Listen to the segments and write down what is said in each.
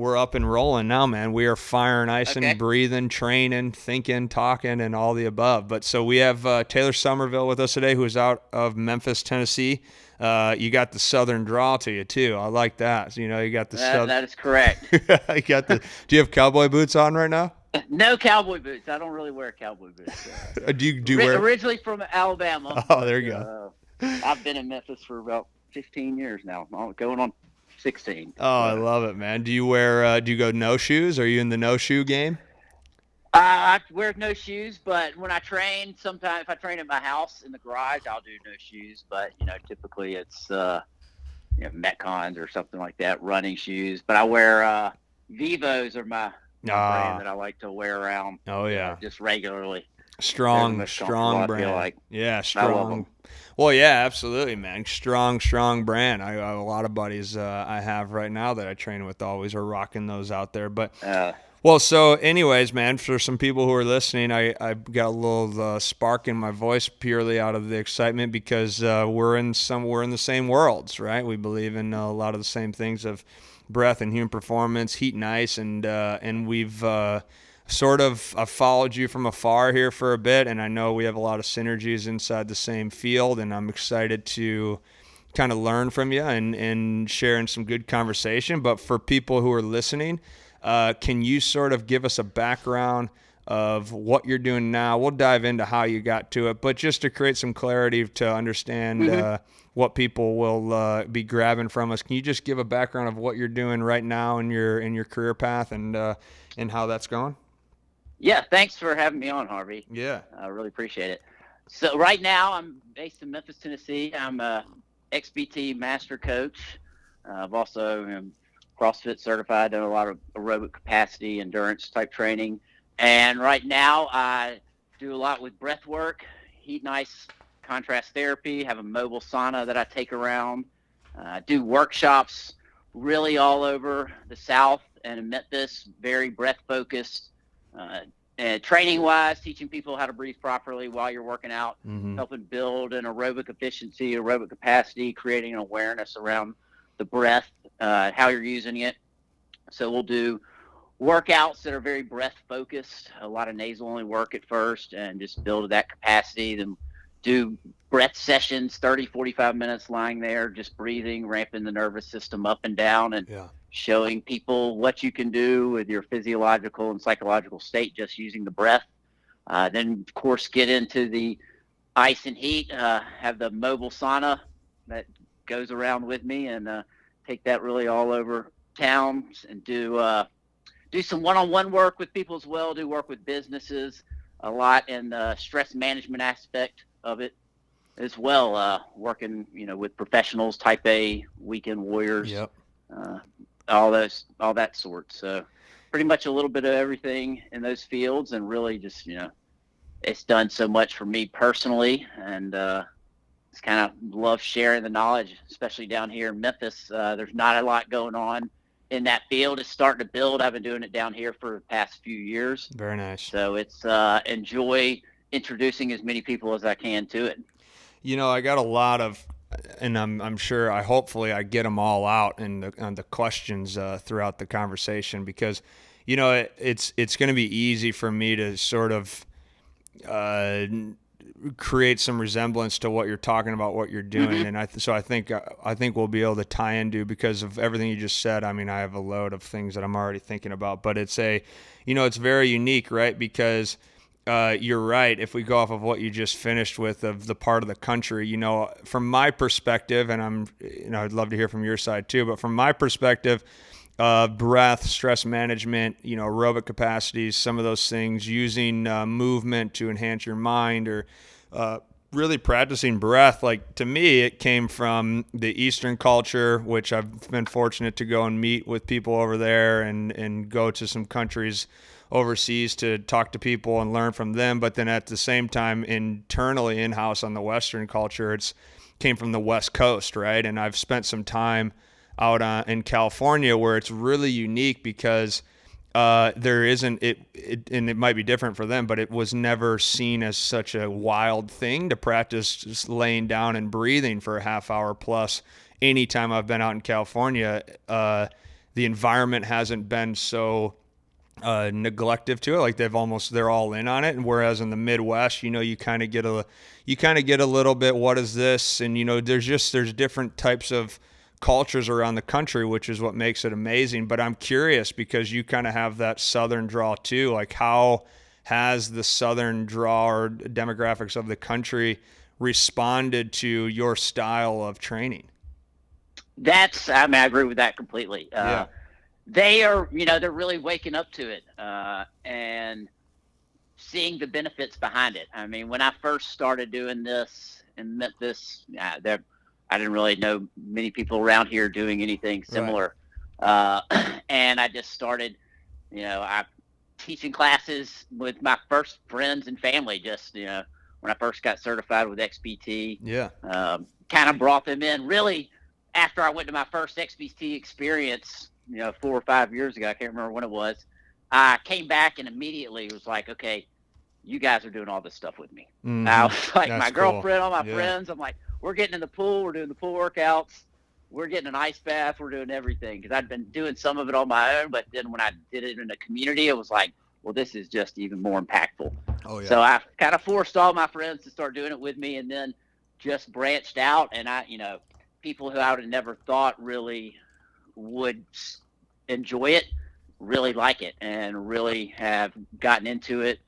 We're up and rolling now, man. We are firing, icing, Okay. breathing, training, thinking, talking, and all the above. But so we have Taylor Somerville with us today, who is out of Memphis, Tennessee. You got the southern drawl to you too. I like that. So, you got the That is correct. you got the. Do you have cowboy boots on right now? No cowboy boots. I don't really wear cowboy boots. Do you wear? Originally from Alabama, Oh, but there you go. I've been in Memphis for about 15 years now. Going on 16. Oh, I love it, man. Do you wear? Do you go no shoes? Are you in the no shoe game? I wear no shoes, but when I train, sometimes if I train at my house in the garage, I'll do no shoes. But typically it's Metcons or something like that, running shoes. But I wear Vivos are my brand that I like to wear around. Oh yeah. Just regularly. They're the Strong, most comfortable, strong I feel brand. like. Yeah, I love them. strong. Well, yeah, absolutely, man. Strong brand. I have a lot of buddies I have right now that I train with always are rocking those out there. But Uh, well, so anyways, man, for some people who are listening, I got a little spark in my voice purely out of the excitement because we're in the same worlds, right? We believe in a lot of the same things of breath and human performance, heat and ice, and we've sort of I've followed you from afar here for a bit, and I know we have a lot of synergies inside the same field, and I'm excited to kind of learn from you and share in some good conversation. But for people who are listening, can you sort of give us a background of what you're doing now? We'll dive into how you got to it, but just to create some clarity to understand mhm. what people will be grabbing from us, can you just give a background of what you're doing right now in your career path and how that's going? Yeah, thanks for having me on, Harvey. Yeah. I really appreciate it. So right now I'm based in Memphis, Tennessee. I'm a XPT Master coach. I've also CrossFit certified, done a lot of aerobic capacity, endurance type training. And right now I do a lot with breath work, heat and ice contrast therapy, have a mobile sauna that I take around. I do workshops really all over the South and in Memphis, very breath focused. Uh, and training wise, teaching people how to breathe properly while you're working out, Mm-hmm. helping build an aerobic efficiency, aerobic capacity, creating an awareness around the breath, how you're using it. So we'll do workouts that are very breath focused, a lot of nasal only work at first, and just build that capacity. Then do breath sessions, 30, 45 minutes lying there, just breathing, ramping the nervous system up and down, and Yeah. showing people what you can do with your physiological and psychological state just using the breath. Then, of course, get into the ice and heat, have the mobile sauna that goes around with me, and take that really all over town and do some one-on-one work with people as well, do work with businesses a lot, and the stress management aspect of it as well, working with professionals, type A, weekend warriors, Yep. uh, all that sort. So pretty much a little bit of everything in those fields, and really just it's done so much for me personally, and it's kind of love sharing the knowledge, especially down here in Memphis. There's not a lot going on in that field. It's starting to build. I've been doing it down here for the past few years, Very nice. so it's enjoy introducing as many people as I can to it. I got a lot of, and I'm sure hopefully I get them all out in the questions throughout the conversation because, it's going to be easy for me to sort of uh, create some resemblance to what you're talking about, what you're doing, Mm-hmm. and I think we'll be able to tie into because of everything you just said. I mean, I have a load of things that I'm already thinking about, but it's very unique, right? Because you're right. If we go off of what you just finished with of the part of the country, from my perspective, and I'd love to hear from your side too, but from my perspective, breath, stress management, aerobic capacities, some of those things, using movement to enhance your mind or really practicing breath. Like to me, it came from the Eastern culture, which I've been fortunate to go and meet with people over there and go to some countries overseas to talk to people and learn from them. But then at the same time, internally in-house on the Western culture, it's came from the West Coast, right? And I've spent some time out in California where it's really unique because there isn't and it might be different for them, but it was never seen as such a wild thing to practice just laying down and breathing for a half hour plus anytime I've been out in California. the environment hasn't been so neglective to it. Like they're all in on it. And whereas in the Midwest, you kind of get a little bit, what is this? And there's different types of cultures around the country, which is what makes it amazing. But I'm curious because you kind of have that Southern draw too. Like how has the Southern draw or demographics of the country responded to your style of training? I agree with that completely. Yeah. They are, they're really waking up to it and seeing the benefits behind it. I mean, when I first started doing this in Memphis, I didn't really know many people around here doing anything similar. Right. And I just started, I teaching classes with my first friends and family, just, when I first got certified with XPT. Yeah. Kind of brought them in really after I went to my first XPT experience, 4 or 5 years ago. I can't remember when it was. I came back and immediately was like, okay, you guys are doing all this stuff with me. Mm-hmm. I was like, that's my girlfriend, all my friends. I'm like, we're getting in the pool. We're doing the pool workouts. We're getting an ice bath. We're doing everything. Because I'd been doing some of it on my own. But then when I did it in a community, it was like, well, this is just even more impactful. Oh, yeah. So I kind of forced all my friends to start doing it with me, and then just branched out. And people who I would have never thought really would enjoy it, really like it, and really have gotten into it.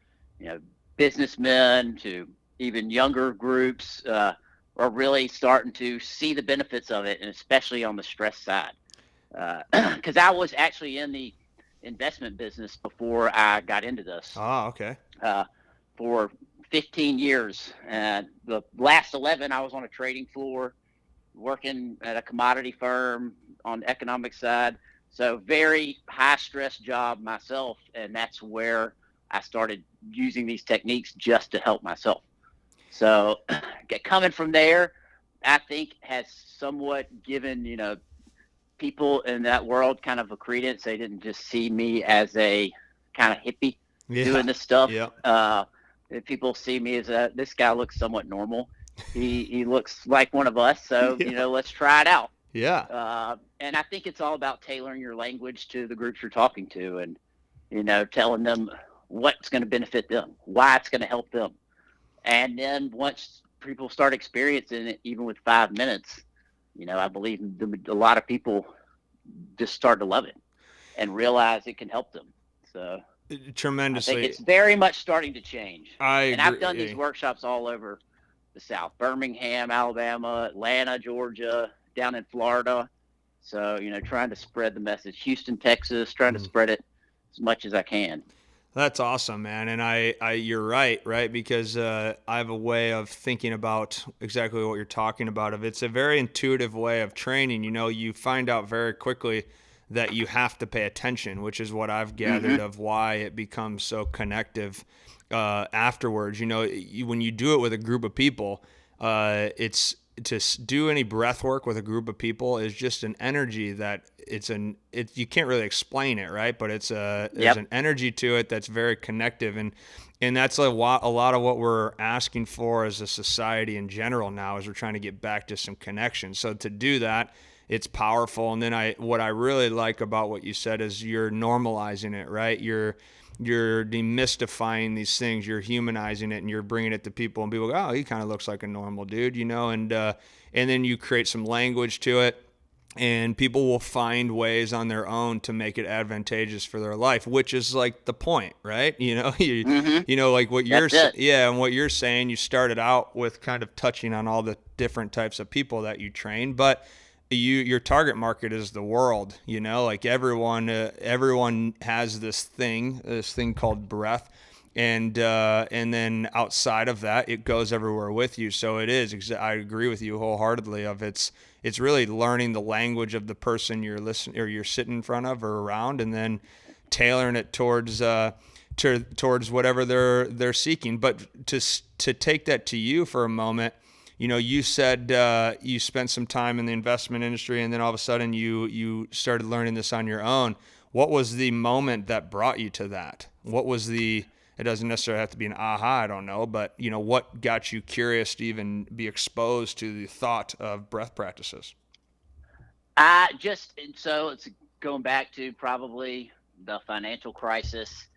Businessmen to even younger groups are really starting to see the benefits of it, and especially on the stress side. Because I was actually in the investment business before I got into this. Oh, okay. For 15 years. And the last 11, I was on a trading floor, working at a commodity firm on the economic side. So very high stress job myself. And that's where I started using these techniques just to help myself. So coming from there, I think has somewhat given, people in that world kind of a credence. They didn't just see me as a kind of hippie doing this stuff. Yeah. People see me as this guy looks somewhat normal. He looks like one of us. So, let's try it out. Yeah. And I think it's all about tailoring your language to the groups you're talking to and, telling them what's going to benefit them, why it's going to help them. And then once people start experiencing it, even with 5 minutes, I believe a lot of people just start to love it and realize it can help them. So tremendously. I think it's very much starting to change. And I've done these workshops all over the South, Birmingham, Alabama, Atlanta, Georgia, down in Florida. So, trying to spread the message. Houston, Texas, trying to spread it as much as I can. That's awesome, man. And I you're right? Because I have a way of thinking about exactly what you're talking about. It's a very intuitive way of training. You find out very quickly that you have to pay attention, which is what I've gathered of why it becomes so connective afterwards. When you do it with a group of people, it's to do any breath work with a group of people is just an energy that you can't really explain it, right? But there's an energy to it that's very connective, and that's a lot of what we're asking for as a society in general now, is we're trying to get back to some connection. So to do that, it's powerful. And then what I really like about what you said is you're normalizing it, right? You're demystifying these things, you're humanizing it, and you're bringing it to people, and people go, oh, he kind of looks like a normal dude, and then you create some language to it, and people will find ways on their own to make it advantageous for their life, which is like the point, right? Like what and what you're saying, you started out with kind of touching on all the different types of people that you train, but your target market is the world, like everyone has this thing called breath, and then outside of that, it goes everywhere with you. So I agree with you wholeheartly it's really learning the language of the person you're listening or you're sitting in front of or around, and then tailoring it towards whatever they're seeking. But to take that to you for a moment, you said you spent some time in the investment industry, and then all of a sudden you started learning this on your own. What was the moment that brought you to that? It doesn't necessarily have to be an aha, I don't know, but what got you curious to even be exposed to the thought of breath practices? So it's going back to probably the financial crisis.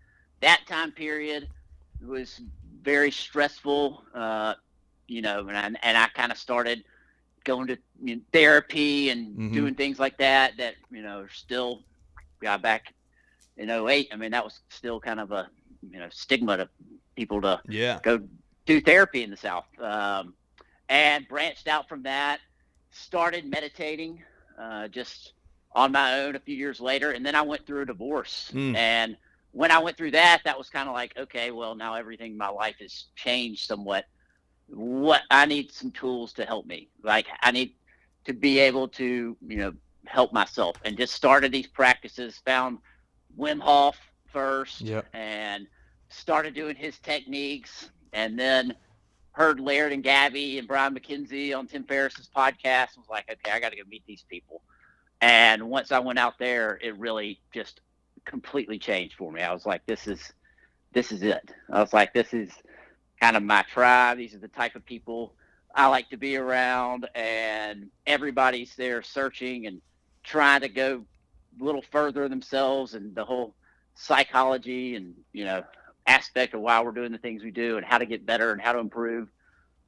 That time period was very stressful, and I kind of started going to therapy and doing things like that are still back in '08. I mean, that was still kind of a stigma to people to go do therapy in the South, and branched out from that, started meditating just on my own a few years later, and then I went through a divorce. And when I went through that, that was kind of like, okay, well, now everything in my life has changed somewhat. What I need some tools to help me. Like, I need to be able to help myself, and just started these practices. Found Wim Hof first, and started doing his techniques, and then heard Laird and Gabby and Brian McKenzie on Tim Ferriss's podcast. Was like, okay, I got to go meet these people. And once I went out there, it really just completely changed for me. I was like, this is it. I was like, this is kind of my tribe. These are the type of people I like to be around, and everybody's there searching and trying to go a little further themselves, and the whole psychology and aspect of why we're doing the things we do and how to get better and how to improve.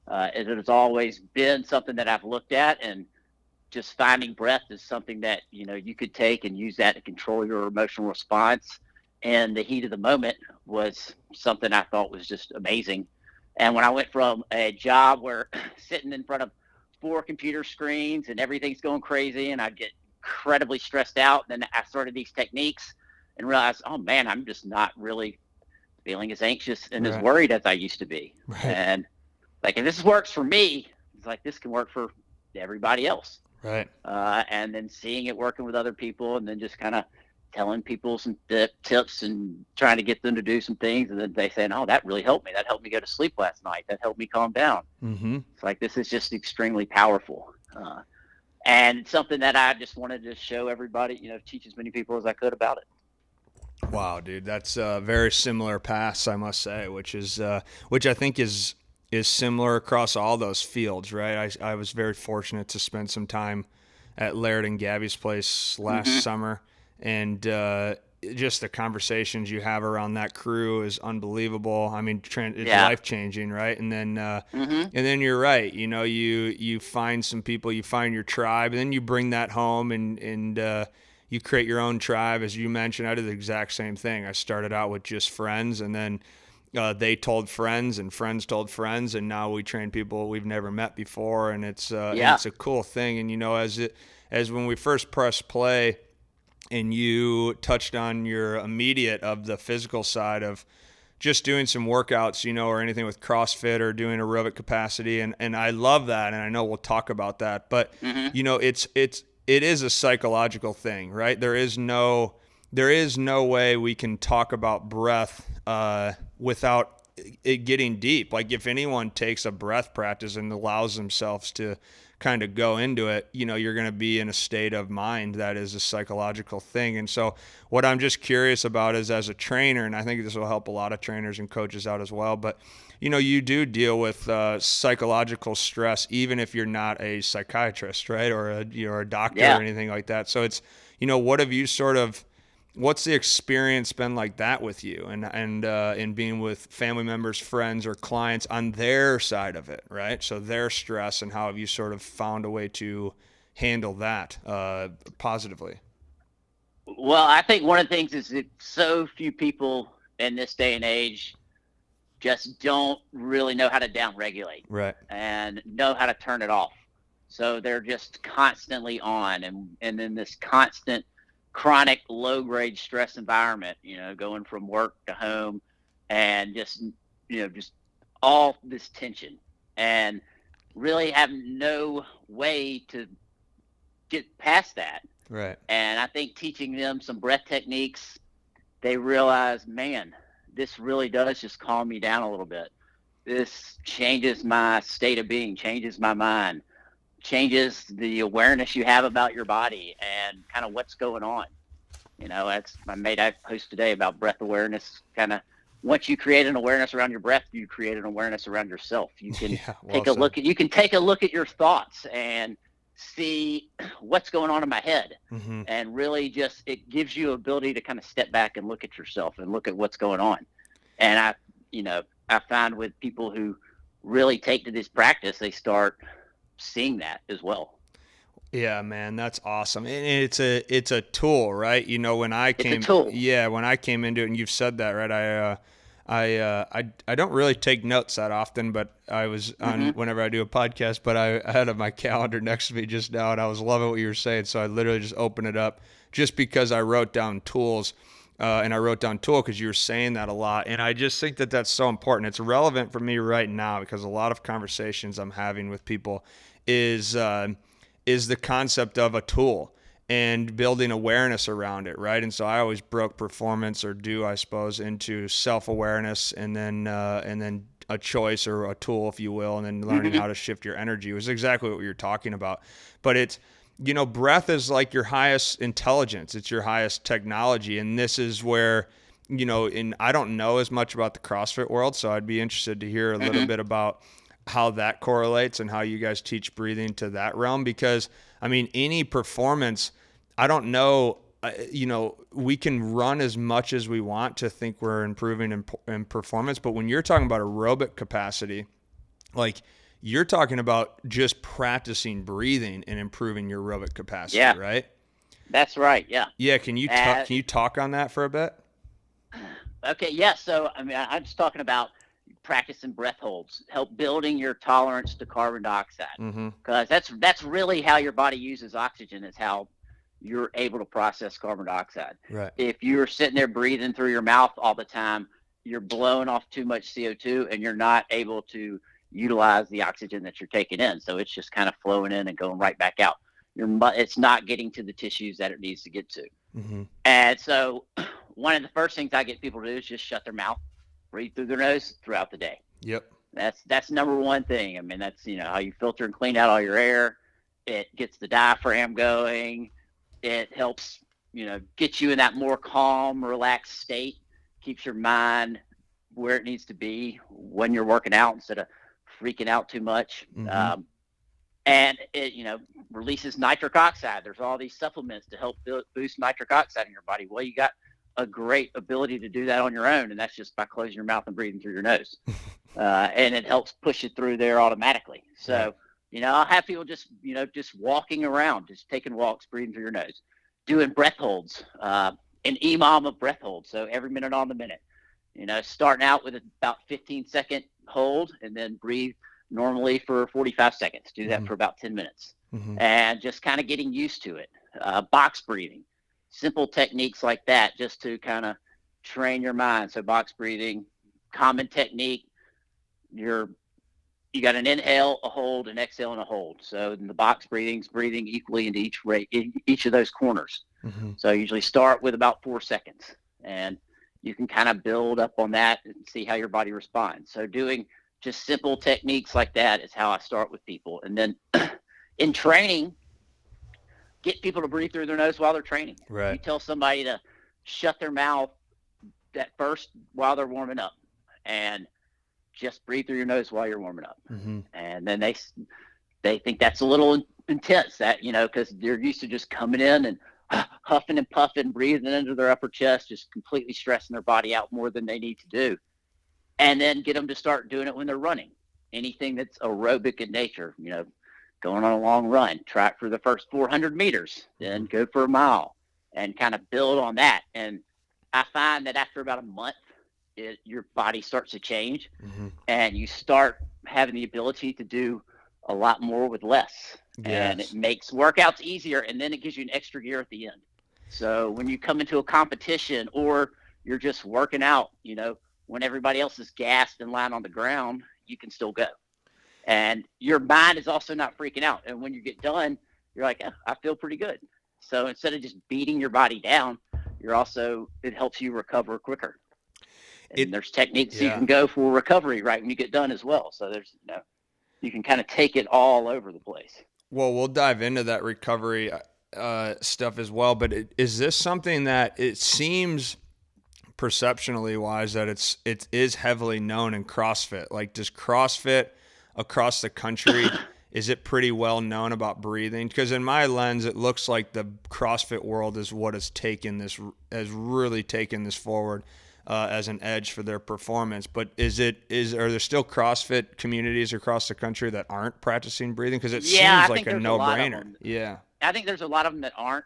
It has always been something that I've looked at, and just finding breath is something that you could take and use that to control your emotional response. And the heat of the moment was something I thought was just amazing. And when I went from a job where sitting in front of 4 computer screens and everything's going crazy and I'd get incredibly stressed out, then I started these techniques and realized, oh man, I'm just not really feeling as anxious and as worried as I used to be. And like, if this works for me, it's like, this can work for everybody else. And then seeing it working with other people, and then just kind of telling people some tips and trying to get them to do some things, and then they say, oh, that really helped me. That helped me go to sleep last night. That helped me calm down. It's like, this is just extremely powerful, and something that I just wanted to show everybody, teach as many people as I could about it. Wow, dude, that's very similar paths, I must say, which I think is similar across all those fields, right? I was very fortunate to spend some time at Laird and Gabby's place last summer, and just the conversations you have around that crew is unbelievable. I mean, it's life-changing, right? And then and then you're right, you find some people, you find your tribe, and then you bring that home, and you create your own tribe. As you mentioned, I did the exact same thing. I started out with just friends, and then they told friends, and friends told friends, and now we train people we've never met before, and it's a cool thing. And as when we first pressed play, and you touched on your immediate of the physical side of just doing some workouts, or anything with CrossFit or doing aerobic capacity, and I love that, and I know we'll talk about that, but it is a psychological thing, right? There is no way we can talk about breath without it getting deep. Like, if anyone takes a breath practice and allows themselves to kind of go into it, you're going to be in a state of mind that is a psychological thing. And so what I'm just curious about is, as a trainer, and I think this will help a lot of trainers and coaches out as well, but you do deal with psychological stress, even if you're not a psychiatrist, right? Or a doctor or anything like that. So it's, what have you what's the experience been like that with you, and in being with family members, friends, or clients on their side of it, right? So their stress, and how have you sort of found a way to handle that positively? Well, I think one of the things is that so few people in this day and age just don't really know how to downregulate, and know how to turn it off. So they're just constantly on, and in this constant chronic low-grade stress environment, going from work to home, and just all this tension, and really have no way to get past that. And I think teaching them some breath techniques, they realize, man, this really does just calm me down a little bit. This changes my state of being, changes my mind, changes the awareness you have about your body and kind of what's going on. I made a post today about breath awareness. Kind of, once you create an awareness around your breath, you create an awareness around yourself. You can take a look at your thoughts and see what's going on in my head. Mm-hmm. And really just, it gives you ability to kind of step back and look at yourself and look at what's going on. And I find with people who really take to this practice, they start seeing that as well. Yeah, man, that's awesome. And it's a tool, right? You know, It's a tool. when I came into it, and you've said that, right? I don't really take notes that often, but I was on Mm-hmm. whenever I do a podcast, but I had my calendar next to me just now, and I was loving what you were saying. So I literally just opened it up just because I wrote down tools. And I wrote down tool because you were saying that a lot. And I just think that that's so important. It's relevant for me right now because a lot of conversations I'm having with people is, is the concept of a tool and building awareness around it, right? And so I always broke performance, or do, I suppose, into self-awareness, and then a choice or a tool, if you will, and then learning Mm-hmm. how to shift your energy. It was exactly what you're talking about. But it's, you know, breath is like your highest intelligence. It's your highest technology. And this is where, you know, and I don't know as much about the CrossFit world, so I'd be interested to hear a little Mm-hmm. bit about how that correlates and how you guys teach breathing to that realm. Because, I mean, any performance, I don't know, you know, we can run as much as we want to think we're improving in performance. But when you're talking about aerobic capacity, like, you're talking about just practicing breathing and improving your aerobic capacity, Yeah, right? that's right. Yeah. Yeah, Uh, can you talk on that for a bit? okay. Yeah. So, I mean, I'm just talking about practicing breath holds, help building your tolerance to carbon dioxide, Mm-hmm. because that's really how your body uses oxygen. Is how you're able to process carbon dioxide. Right. If you're sitting there breathing through your mouth all the time, you're blowing off too much CO2, and you're not able to utilize the oxygen that you're taking in. So it's just kind of flowing in and going right back out. It's not getting to the tissues that it needs to get to. Mm-hmm. And so one of the first things I get people to do is just shut their mouth, breathe through their nose throughout the day. Yep. That's number one thing. I mean, that's, how you filter and clean out all your air. It gets the diaphragm going. It helps, get you in that more calm, relaxed state, keeps your mind where it needs to be when you're working out instead of freaking out too much. Mm-hmm. And it, releases nitric oxide. There's all these supplements to help boost nitric oxide in your body. Well, you got a great ability to do that on your own, and that's just by closing your mouth and breathing through your nose. And it helps push it through there automatically. So, Right. I'll have people just walking around, just taking walks, breathing through your nose, doing breath holds, an EMOM of breath holds. So every minute on the minute, starting out with about 15-second hold, and then breathe normally for 45 seconds. Do that Mm-hmm. for about 10 minutes, Mm-hmm. and just kind of getting used to it. Box breathing, simple techniques like that, just to kind of train your mind. So box breathing, common technique. You got an inhale, a hold, an exhale, and a hold. So in the box breathing's breathing equally into each of those corners. Mm-hmm. So I usually start with about 4 seconds, and you can kind of build up on that and see how your body responds. So doing just simple techniques like that is how I start with people. And then in training, get people to breathe through their nose while they're training. Right. You tell somebody to shut their mouth at first while they're warming up, and just breathe through your nose while you're warming up. Mm-hmm. And then they think that's a little intense, that because they're used to just coming in and huffing and puffing, breathing into their upper chest, just completely stressing their body out more than they need to do. And then get them to start doing it when they're running. Anything that's aerobic in nature, going on a long run, try it for the first 400 meters, then go for a mile, and kind of build on that. And I find that after about a month, your body starts to change, Mm-hmm. and you start having the ability to do a lot more with less. Yes. And it makes workouts easier, and then it gives you an extra gear at the end. So when you come into a competition, or you're just working out, when everybody else is gassed and lying on the ground, you can still go. And your mind is also not freaking out. And when you get done, you're like, oh, I feel pretty good. So instead of just beating your body down, it helps you recover quicker. And there's techniques you can go for recovery right when you get done as well. So there's, you can kind of take it all over the place. Well, we'll dive into that recovery stuff as well. But is this something that it seems perceptionally wise that it is heavily known in CrossFit? Like, does CrossFit across the country, is it pretty well known about breathing? Because in my lens, it looks like the CrossFit world is what has really taken this forward as an edge for their performance. But are there still CrossFit communities across the country that aren't practicing breathing? Because it Yeah, seems I like think a there's a lot of no-brainer. them. Yeah. I think there's a lot of them that aren't.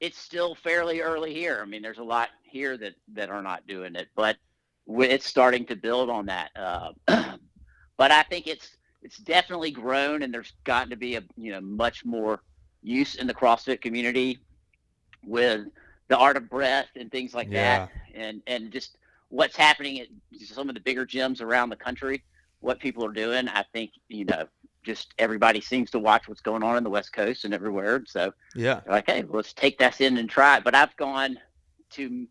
It's still fairly early here. I mean, there's a lot here that are not doing it, but it's starting to build on that. But I think it's definitely grown, and there's gotten to be much more use in the CrossFit community with the art of breath and things like Yeah. that, and just what's happening at some of the bigger gyms around the country, what people are doing. I think just everybody seems to watch what's going on in the West Coast and everywhere. So Yeah. they're like, hey, let's take that in and try it. But I've gone to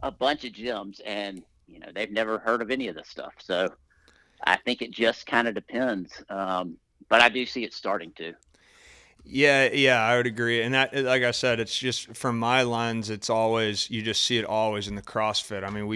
a bunch of gyms, and they've never heard of any of this stuff. So I think it just kind of depends. But I do see it starting to. Yeah, I would agree. And that, like I said, it's just from my lens, it's always, you just see it always in the CrossFit. I mean,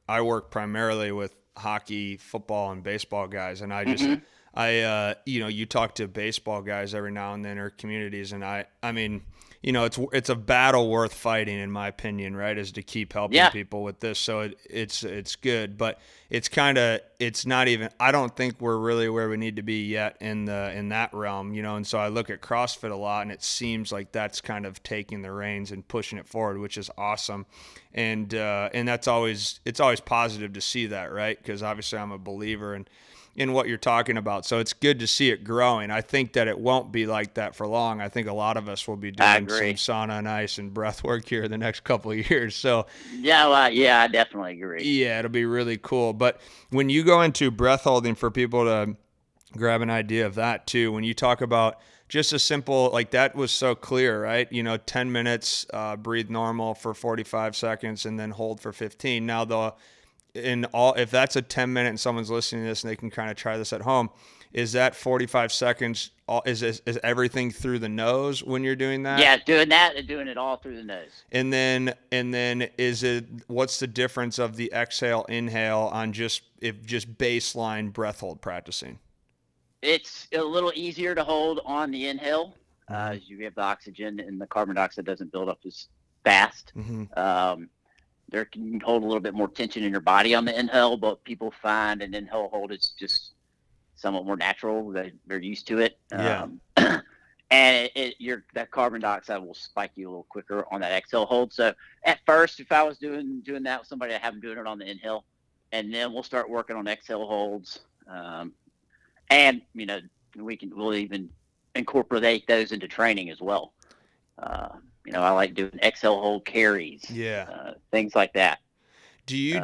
I work primarily with hockey, football, and baseball guys, and Mm-hmm. you talk to baseball guys every now and then, or communities, and I mean, it's a battle worth fighting, in my opinion, right? Is to keep helping Yeah, people with this. So it's good, but it's not even. I don't think we're really where we need to be yet in that realm, And so I look at CrossFit a lot, and it seems like that's kind of taking the reins and pushing it forward, which is awesome, and it's always positive to see that, right? Because obviously I'm a believer in what you're talking about. So it's good to see it growing. I think that it won't be like that for long. I think a lot of us will be I doing some agree. sauna and ice and breath work here the next couple of years. So Yeah, well, yeah, I definitely agree. yeah, it'll be really cool. But when you go into breath holding, for people to grab an idea of that too, when you talk about just a simple, like that was so clear, right? 10 minutes, breathe normal for 45 seconds and then hold for 15. Now if that's a 10-minute and someone's listening to this and they can kind of try this at home, is that 45 seconds is everything through the nose when you're doing that? Yeah, doing that and doing it all through the nose. And then what's the difference of the exhale inhale on just baseline breath hold practicing? It's a little easier to hold on the inhale, Mm-hmm. as you have the oxygen and the carbon dioxide doesn't build up as fast. Mm-hmm. There can hold a little bit more tension in your body on the inhale, but people find an inhale hold is just somewhat more natural. They're used to it. Yeah. And that carbon dioxide will spike you a little quicker on that exhale hold. So at first, if I was doing that with somebody, I have them doing it on the inhale, and then we'll start working on exhale holds. And we'll even incorporate those into training as well. I like doing exhale hold carries, Yeah. things like that. Do you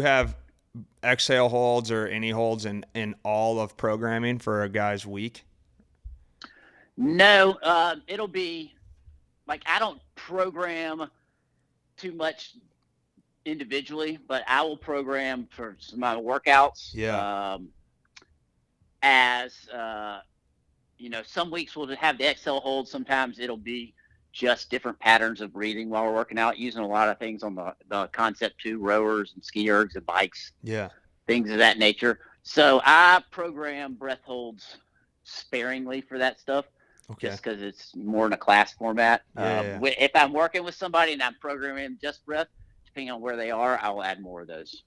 have exhale holds or any holds in all of programming for a guy's week? No, it'll be like I don't program too much individually, but I will program for some of my workouts. Yeah. As some weeks we'll have the exhale hold. Sometimes it'll be just different patterns of breathing while we're working out, using a lot of things on the Concept 2 rowers and ski ergs and bikes, Yeah. things of that nature. So I program breath holds sparingly for that stuff, Okay. just because it's more in a class format. Yeah. If I'm working with somebody and I'm programming just breath, depending on where they are, I will add more of those.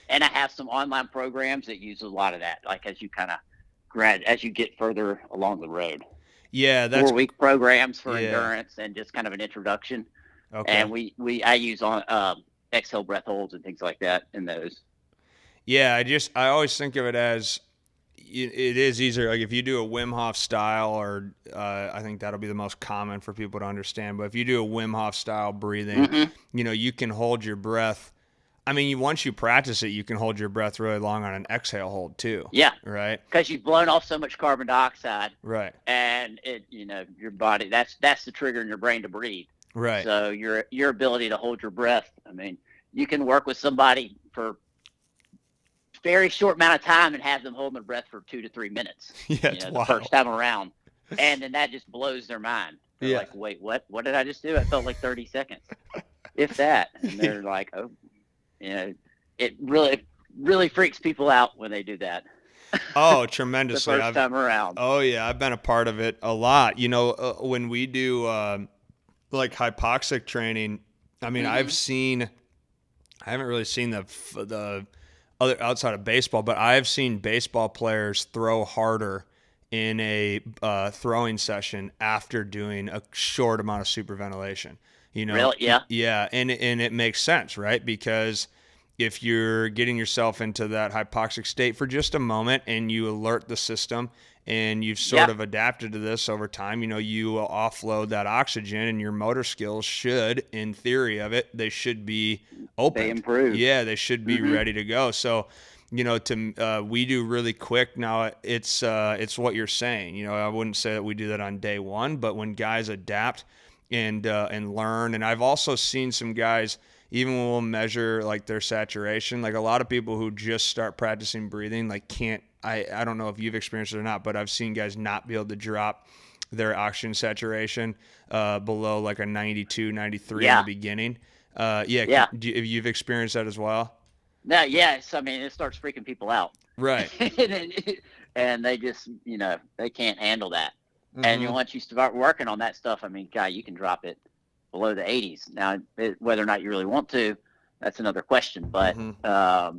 And I have some online programs that use a lot of that, like as you get further along the road. Yeah, that's 4-week programs for yeah. endurance and just kind of an introduction. Okay. And I use on exhale breath holds and things like that in those. Yeah, I always think of it as it is easier. Like if you do a Wim Hof style, or I think that'll be the most common for people to understand. But if you do a Wim Hof style breathing, Mm-hmm. You can hold your breath. I mean, once you practice it, you can hold your breath really long on an exhale hold too. Yeah. Right. Because you've blown off so much carbon dioxide. Right. And your body, that's the trigger in your brain to breathe. Right. So your ability to hold your breath. I mean, you can work with somebody for very short amount of time and have them holding their breath for 2 to 3 minutes. Yeah, it's the wild. first time around, and then that just blows their mind. They're like, "Wait, what? What did I just do? I felt like 30 seconds, if that." And they're like, "Oh, it really freaks people out when they do that." Oh, the tremendously. first time around. Oh yeah, I've been a part of it a lot. When we do like hypoxic training, I mean, Hmm. I haven't really seen the other outside of baseball, but I've seen baseball players throw harder in a throwing session after doing a short amount of superventilation. Really? Yeah. Yeah, and it makes sense, right? Because if you're getting yourself into that hypoxic state for just a moment and you alert the system and you've sort Yeah. of adapted to this over time, you will offload that oxygen and your motor skills should, in theory of it, they should be They opened. improve. Yeah, they should be Hmm. ready to go. So, we do really quick. Now it's what you're saying. I wouldn't say that we do that on day one, but when guys adapt and learn, and I've also seen some guys, even when we'll measure like their saturation, like a lot of people who just start practicing breathing, like can't. I don't know if you've experienced it or not, but I've seen guys not be able to drop their oxygen saturation below like a 92, 93 in the Yeah. beginning. Yeah, Yeah. you've experienced that as well? No, yes. I mean, it starts freaking people out. Right. And they just, they can't handle that. And Mm-hmm. once you start working on that stuff, I mean, God, you can drop it below the 80s. Now, whether or not you really want to, that's another question. But Mm-hmm.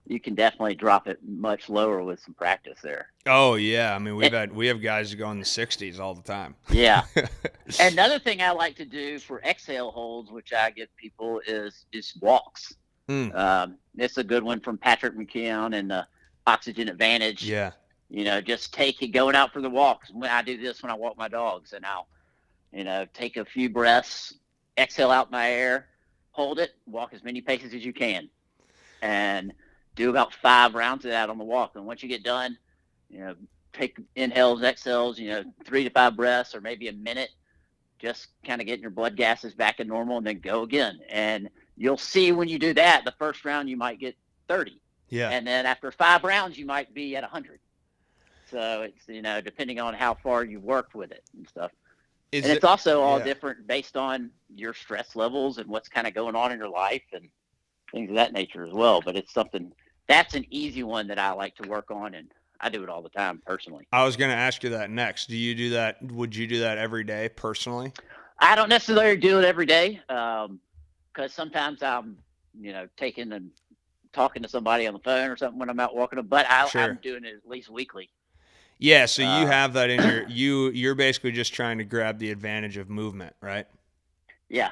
you can definitely drop it much lower with some practice there. Oh yeah. I mean, It, we have guys who go in the 60s all the time. yeah. Another thing I like to do for exhale holds, which I give people, is walks. Mm, It's a good one from Patrick McKeown and the Oxygen Advantage. yeah. Just take it going out for the walks. When I do this when I walk my dogs, and I'll, take a few breaths, exhale out my air, hold it, walk as many paces as you can, and do about 5 rounds of that on the walk. And once you get done, you know, take inhales, exhales, 3 to 5 breaths, or maybe a minute, just kind of getting your blood gases back in normal, and then go again. And you'll see when you do that, the first round you might get 30. Yeah. And then after 5 rounds, you might be at 100. So it's, depending on how far you worked with it and stuff. Is And it? it's also all Yeah. different based on your stress levels and what's kind of going on in your life and things of that nature as well. But it's something that's an easy one that I like to work on, and I do it all the time personally. I was going to ask you that next. Do you do that? Would you do that every day personally? I don't necessarily do it every day because sometimes I'm, taking and talking to somebody on the phone or something when I'm out walking, but I'm Sure. doing it at least weekly. Yeah, so you Uh, have that in you're basically just trying to grab the advantage of movement, right? yeah.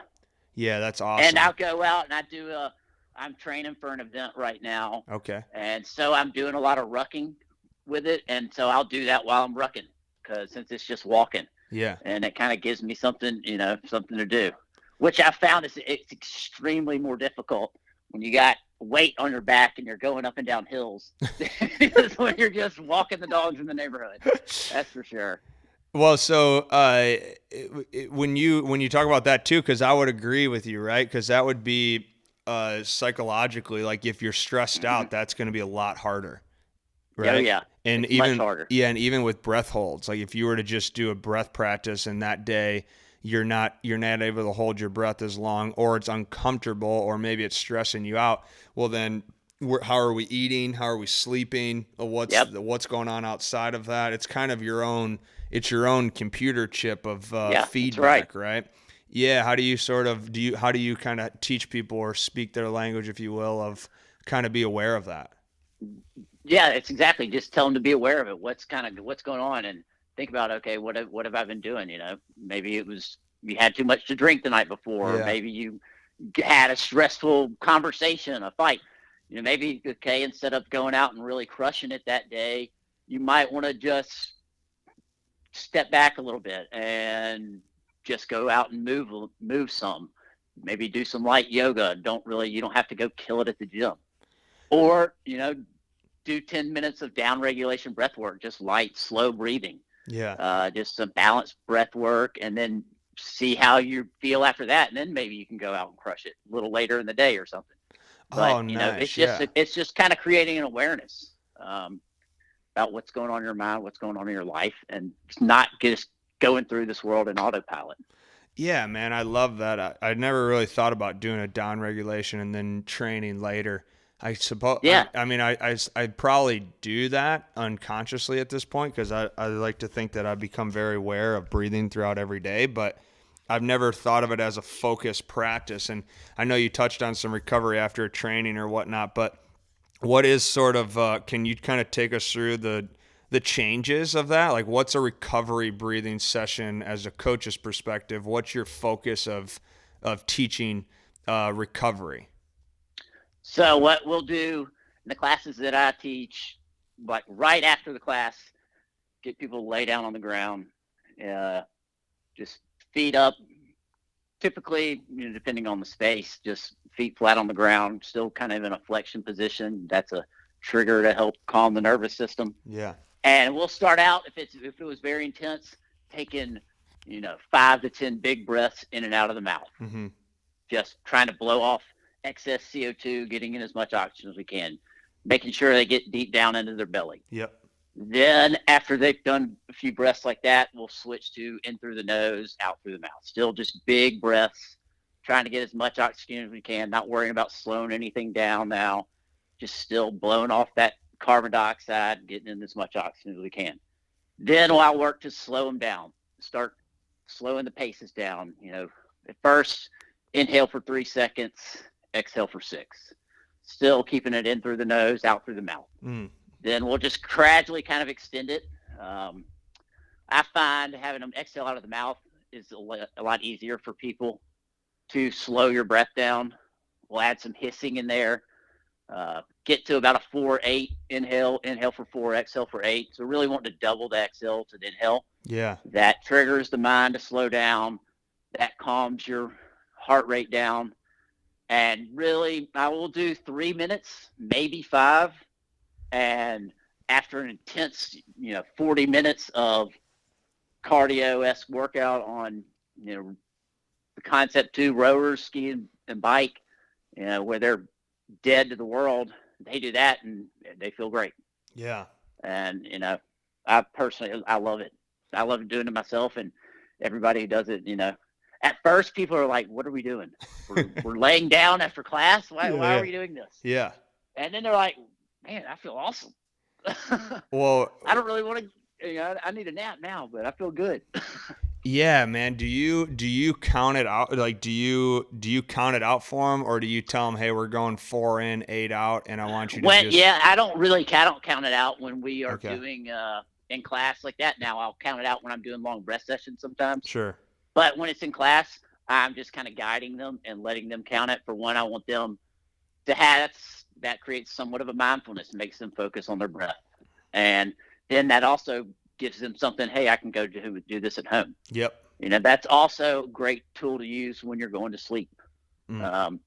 Yeah, that's And awesome. I'll go out and I'm training for an event right now. Okay. And so I'm doing a lot of rucking with it. And so I'll do that while I'm rucking because since it's just walking Yeah. and it kind of gives me something, something to do, which I found it's extremely more difficult when you got weight on your back and you're going up and down hills because when you're just walking the dogs in the neighborhood. That's for sure. Well, so when you talk about that too, because I would agree with you, right? Because that would be psychologically, like if you're stressed Hmm. out, that's going to be a lot harder, Oh, right? yeah. And It's much even harder. yeah, and even with breath holds, like if you were to just do a breath practice and that day you're not able to hold your breath as long, or it's uncomfortable, or maybe it's stressing you out. Well, then how are we eating? How are we sleeping? Yep. What's going on outside of that? It's kind of your own. It's your own computer chip of Yeah, that's right. feedback, right? Yeah. How do you sort of do you? How do you kind of teach people or speak their language, if you will, of kind of be aware of that? Yeah, it's exactly just tell them to be aware of it. What's going on, and think about, okay, what have I been doing? Maybe it was you had too much to drink the night before, or Yeah. maybe you had a stressful conversation, a fight. Maybe, okay, instead of going out and really crushing it that day, you might want to just step back a little bit and just go out and move some. Maybe do some light yoga. You don't have to go kill it at the gym, or do 10 minutes of down regulation breath work, just light, slow breathing, Yeah. just some balanced breath work, and then see how you feel after that. And then maybe you can go out and crush it a little later in the day or something. But, Oh, it's nice. just, Yeah. it's just kind of creating an awareness about what's going on in your mind, what's going on in your life, and it's not just going through this world in autopilot. Yeah, man, I love that. I never really thought about doing a down regulation and then training later. I suppose. Yeah. I mean, I'd probably do that unconsciously at this point because I like to think that I become very aware of breathing throughout every day, but I've never thought of it as a focused practice. And I know you touched on some recovery after a training or whatnot, but what is sort of can you kind of take us through the changes of that? Like, what's a recovery breathing session as a coach's perspective? What's your focus of teaching recovery? So what we'll do in the classes that I teach, like right after the class, get people to lay down on the ground, uh, just feet up. Typically, depending on the space, just feet flat on the ground, still kind of in a flexion position. That's a trigger to help calm the nervous system. Yeah. And we'll start out if it was very intense, taking 5 to 10 big breaths in and out of the mouth, Mm-hmm. just trying to blow off excess CO2, getting in as much oxygen as we can, making sure they get deep down into their belly. Yep. Then after they've done a few breaths like that, we'll switch to in through the nose, out through the mouth. Still just big breaths, trying to get as much oxygen as we can, not worrying about slowing anything down now, just still blowing off that carbon dioxide, getting in as much oxygen as we can. Then I'll work to slow them down, start slowing the paces down. At first, inhale for 3 seconds, exhale for 6. Still keeping it in through the nose, out through the mouth. Mm. Then we'll just gradually kind of extend it. I find having them exhale out of the mouth is a lot easier for people to slow your breath down. We'll add some hissing in there. Get to about a 4-8 inhale for 4, exhale for 8. So really wanting to double the exhale to the inhale. Yeah. That triggers the mind to slow down. That calms your heart rate down. And really, I will do 3 minutes, maybe 5. And after an intense, 40 minutes of cardio-esque workout on, the Concept 2 rowers, ski and bike, where they're dead to the world, they do that and they feel great. Yeah. And, I personally, I love it. I love doing it myself, and everybody who does it, at first people are like, what are we doing? We're laying down after class. Why are we doing this? Yeah. And then they're like, man, I feel awesome. Well, I don't really want to, I need a nap now, but I feel good. yeah, man. Do you count it out? Like, do you count it out for them, or do you tell them, hey, we're going 4 in, 8 out, and I want you to just... Yeah, I don't count it out when we are Okay. doing in class like that. Now I'll count it out when I'm doing long breath sessions sometimes. Sure. But when it's in class, I'm just kind of guiding them and letting them count it. For one, I want them to have that creates somewhat of a mindfulness, makes them focus on their breath. And then that also gives them something, hey, I can go do this at home. Yep. That's also a great tool to use when you're going to sleep. Mm.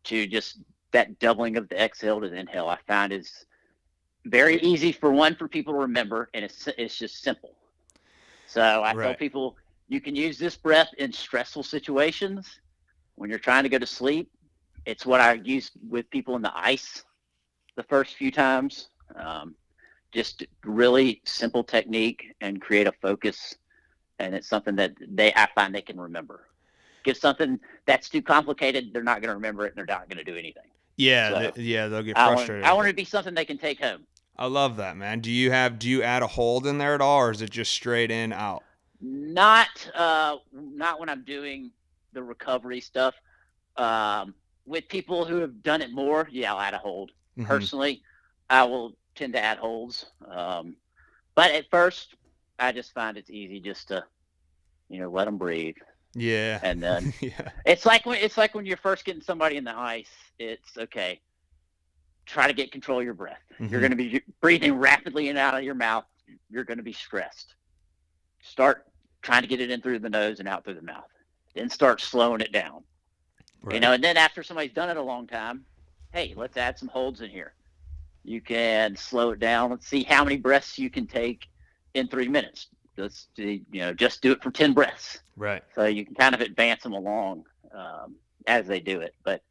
To just that doubling of the exhale to the inhale, I find is very easy for people to remember, and it's just simple. So I tell people, you can use this breath in stressful situations when you're trying to go to sleep. It's what I use with people in the ice the first few times. Just really simple technique and create a focus. And it's something that I find they can remember. Give something that's too complicated, they're not going to remember it, and they're not going to do anything. Yeah. So They'll get frustrated. I want it to be something they can take home. I love that, man. Do you add a hold in there at all, or is it just straight in, out? Not when I'm doing the recovery stuff. With people who have done it more, yeah, I'll add a hold. Mm-hmm. Personally, I will tend to add holds. But at first, I just find it's easy just to, let them breathe. Yeah. And then yeah. It's like when you're first getting somebody in the ice. It's okay. Try to get control of your breath. Mm-hmm. You're going to be breathing rapidly in and out of your mouth. You're going to be stressed. Start trying to get it in through the nose and out through the mouth. Then start slowing it down. Right. And then after somebody's done it a long time, hey, let's add some holds in here. You can slow it down. Let's see how many breaths you can take in 3 minutes. Just do it for 10 breaths. Right. So you can kind of advance them along as they do it. But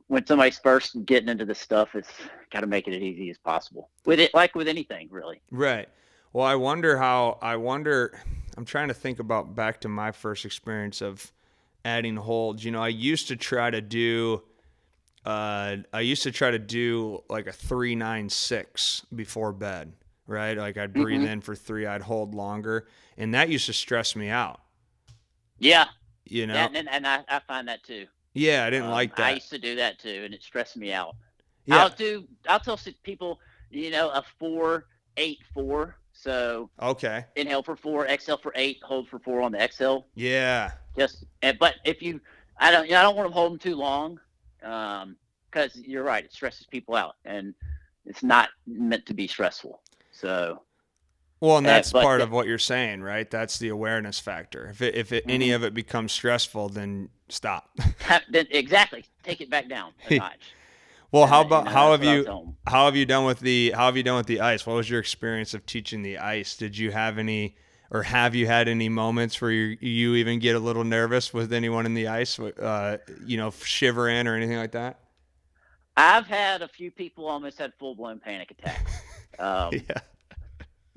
when somebody's first getting into this stuff, it's got to make it as easy as possible. With it, like with anything, really. Right. Well, I'm trying to think about back to my first experience of adding holds. I used to try to do I used to try to do like a 3-9-6 before bed, right? Like I'd breathe Hmm. in for 3, I'd hold longer, and that used to stress me out, Yeah, you know? that and I find that too. Yeah, I didn't like I that. used to do that too, and it stressed me out. Yeah. I'll tell people, a 4-8-4. So Okay. inhale for 4, exhale for 8, hold for 4 on the exhale. Yeah. But if you, I don't want to hold them too long, because you're right, it stresses people out, and it's not meant to be stressful. So, Well, and that's but part of what you're saying, right? That's the awareness factor. Any mhm. of it becomes stressful, then stop. Then exactly, take it back down a notch. Well, how about That's what I would tell them. how have you done with the ice? What was your experience of teaching the ice? Did you have any, or have you had any moments where you even get a little nervous with anyone in the ice, shiver in or anything like that? I've had a few people almost had full blown panic attacks, um, Yeah.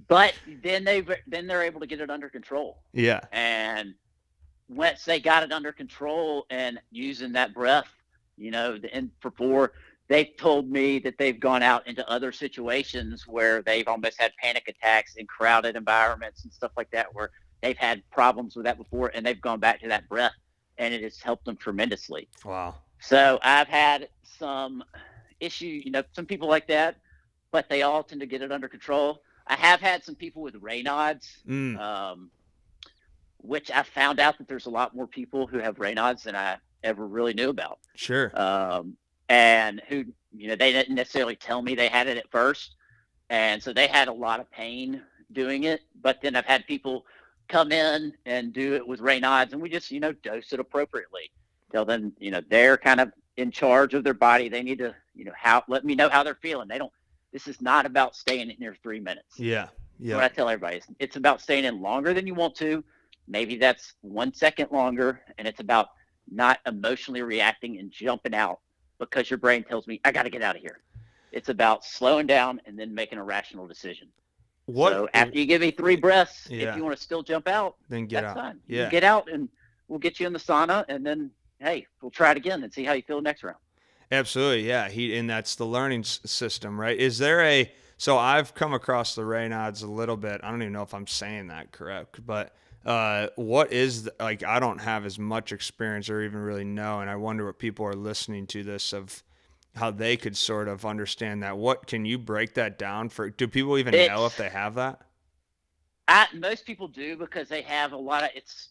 but then they're able to get it under control. Yeah. And once they got it under control and using that breath, and for 4, they've told me that they've gone out into other situations where they've almost had panic attacks in crowded environments and stuff like that, where they've had problems with that before, and they've gone back to that breath, and it has helped them tremendously. Wow. So I've had some some people like that, but they all tend to get it under control. I have had some people with Raynaud's, Mm, which I found out that there's a lot more people who have Raynaud's than I ever really knew about. sure. And who, they didn't necessarily tell me they had it at first. And so they had a lot of pain doing it. But then I've had people come in and do it with Raynaud's, and we just, dose it appropriately. Tell them, they're kind of in charge of their body. They need to, let me know how they're feeling. This is not about staying in here 3 minutes. Yeah. What Yeah. I tell everybody is it's about staying in longer than you want to. Maybe that's 1 second longer, and it's about not emotionally reacting and jumping out because your brain tells me I got to get out of here. It's about slowing down and then making a rational decision. What? So after you give me 3 breaths, if Yeah. you want to still jump out, Then get that's out. fine. You can Yeah. get out, and we'll get you in the sauna, and then hey, we'll try it again and see how you feel next round. Absolutely, yeah. And that's the learning system, right? So I've come across the Raynaud's a little bit. I don't even know if I'm saying that correct, but what is like? I don't have as much experience or even really know, and I wonder what people are listening to this of how they could sort of understand that. What can you break that down for? Do people even know if It's they have that? Most people do because they have a lot of it's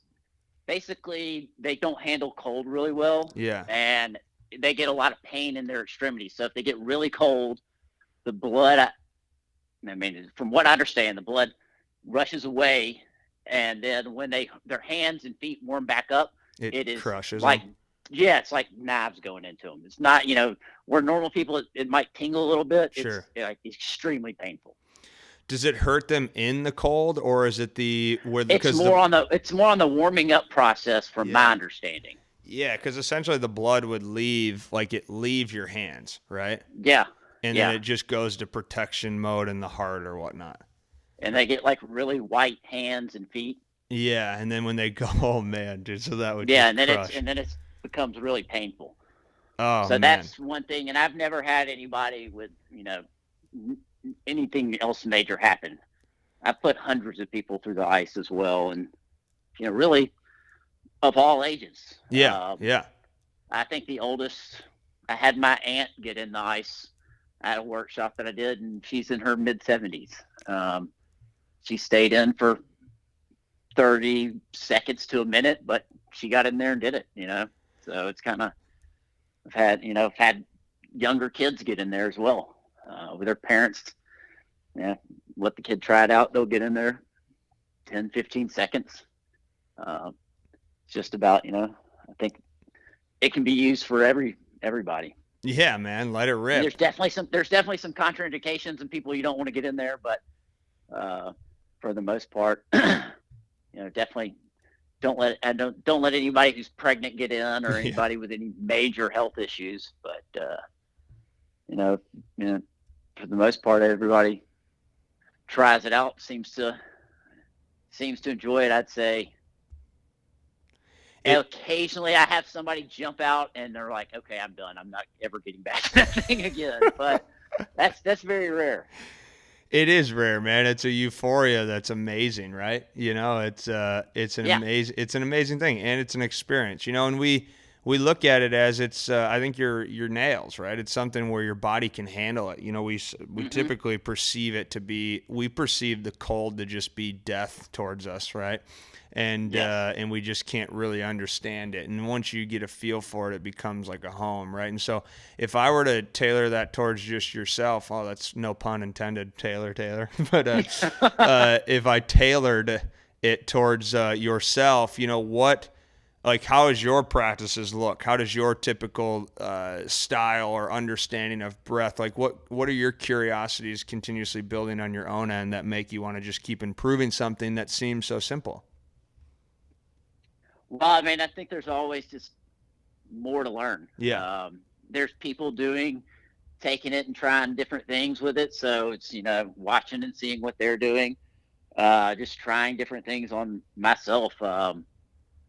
basically they don't handle cold really well, Yeah, and they get a lot of pain in their extremities. So if they get really cold, the blood, I mean, from what I understand, the blood rushes away, and then when their hands and feet warm back up, it it is crushes like, them. yeah, it's like knives going into them. It's not, where normal people it might tingle a little bit. It's Sure. like extremely painful. Does it hurt them in the cold, or is it the where It's because more the on the warming up process, from my yeah. understanding. Yeah, because essentially the blood would leave your hands, right? Yeah, And then yeah, it just goes to protection mode in the heart or whatnot. and they get like really white hands and feet. Yeah, and then when they go, oh man, dude, so that would Yeah, just and then crush. it becomes really painful. Oh So man, that's one thing, and I've never had anybody with anything else major happen. I've put hundreds of people through the ice as well, and really of all ages. yeah, yeah, I think the oldest, I had my aunt get in the ice at a workshop that I did, and she's in her mid 70s. She stayed in for 30 seconds to a minute, but she got in there and did it. So it's kind of I've had younger kids get in there as well with their parents. Yeah, let the kid try it out. They'll get in there 10, 15 seconds. It's just about, I think it can be used for everybody. yeah, man, let it I mean, rip. there's definitely some contraindications and people you don't want to get in there, but uh, for the most part, definitely don't let anybody who's pregnant get in or Yeah, anybody with any major health issues. But you know, for the most part, everybody tries it out. Seems to enjoy it. I'd say. occasionally I have somebody jump out and they're like, okay, I'm done. I'm not ever getting back to that thing again. But that's very rare. It is rare, man. It's a euphoria that's amazing, right? Yeah. it's an amazing thing, and it's an experience, and we look at it as it's I think your nails, right? It's something where your body can handle it. We Hmm. typically perceive it to be, we perceive the cold to just be death towards us, right? Yes. And we just can't really understand it. And once you get a feel for it, it becomes like a home, right? And so if I were to tailor that towards just yourself, oh, that's no pun intended, Taylor, but if I tailored it towards yourself, like, how does your practices look? How does your typical style or understanding of breath, like what are your curiosities continuously building on your own end that make you want to just keep improving something that seems so simple? Well, I mean, I think there's always just more to learn. Yeah. There's people taking it and trying different things with it. So it's, watching and seeing what they're doing, just trying different things on myself. One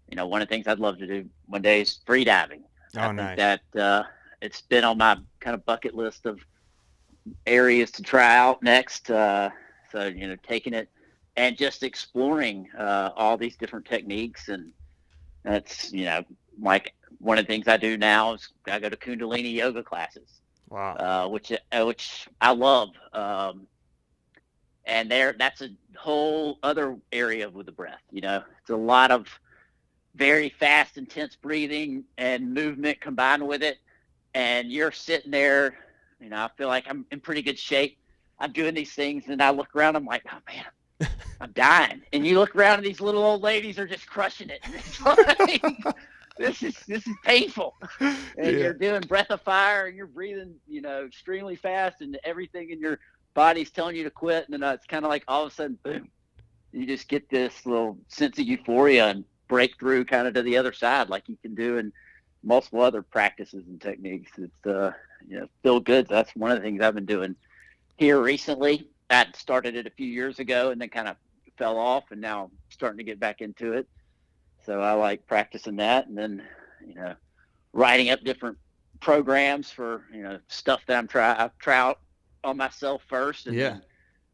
of the things I'd love to do one day is free diving. I Oh, think nice. that it's been on my kind of bucket list of areas to try out next. So, taking it and just exploring all these different techniques. And that's, like one of the things I do now is I go to Kundalini yoga classes, Wow. which I love. And that's a whole other area with the breath. It's a lot of very fast, intense breathing and movement combined with it. And you're sitting there, I feel like I'm in pretty good shape. I'm doing these things, and I look around, I'm like, oh man, I'm dying. And you look around, and these little old ladies are just crushing it. And it's like, this is painful. And Yeah. you're doing breath of fire, and you're breathing, extremely fast, and everything in your body's telling you to quit. And then it's kind of like all of a sudden, boom, you just get this little sense of euphoria and break through kind of to the other side, like you can do in multiple other practices and techniques. It's feel good. So that's one of the things I've been doing here recently. I started it a few years ago and then kind of fell off, and now I'm starting to get back into it. So I like practicing that, and then writing up different programs for stuff that I try out on myself first, and Yeah.